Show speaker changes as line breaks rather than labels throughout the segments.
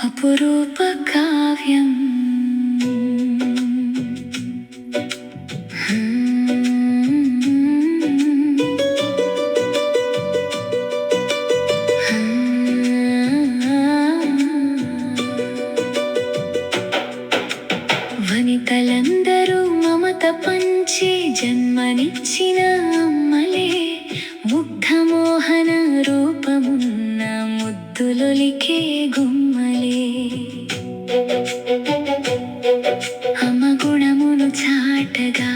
అపురూప కావ్యం. వనితలందరూ మమత పంచి జన్మనిచ్చిన అమ్మలే, ముగ్ధమోహన రూపమున్న ముద్దులొలికే గుమ్మలే. అమ్మ గుణమును చాటగా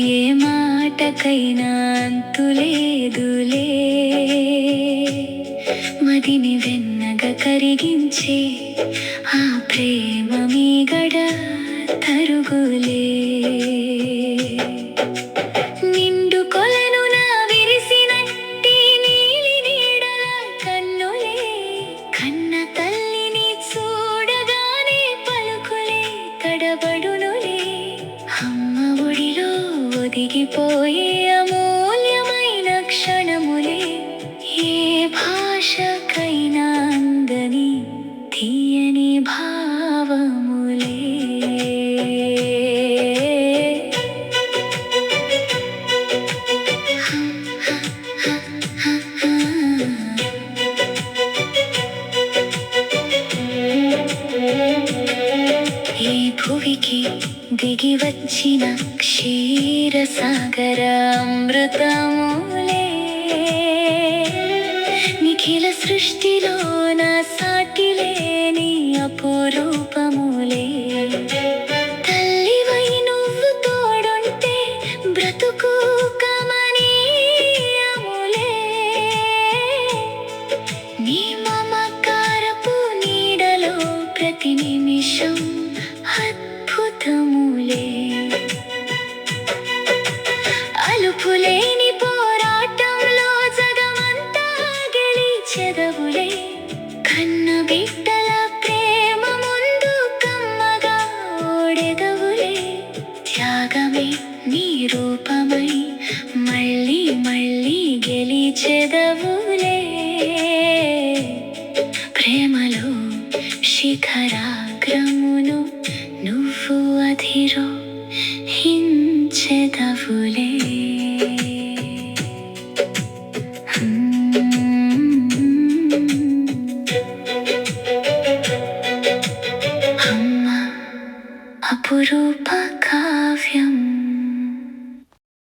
ఏ మాటకైనా అంతులేదులే, మదిని వెన్నగా కరిగించే ఆ ప్రేమ మీగడ తరుగులే. నిండు కొలను నా విరిసినట్టి నీలి నీడల కన్నులే, కన్న తల్లిని చూడగానే పలుకులే తడబడునులే. అమ్మ ఒడిలో ఒదిగిపోయే అమూల్యమైన క్షణములే, ఏ భాషకైనా అందని తీయని భావములే. ఈ భువికి దిగి వచ్చిన క్షీరసాగర అమృతములే, నిఖిల సృష్టిలో నా సాటిలేని అపురూపములే. తల్లివై నువ్వు తోడుంటే బ్రతుకు కమనీయములే, నీ మమకారపు నీడలో ప్రతి నిమిషం అద్భుతములే. అలుపులేని పోరాటంలో జగమంతా గెలిచెదవులే, కన్న బిడ్డల ప్రేమ ముందు కమ్మగా ఓడెదవులే. త్యాగమే నీ రూపమై మళ్ళీ మళ్ళీ గెలిచెదవు.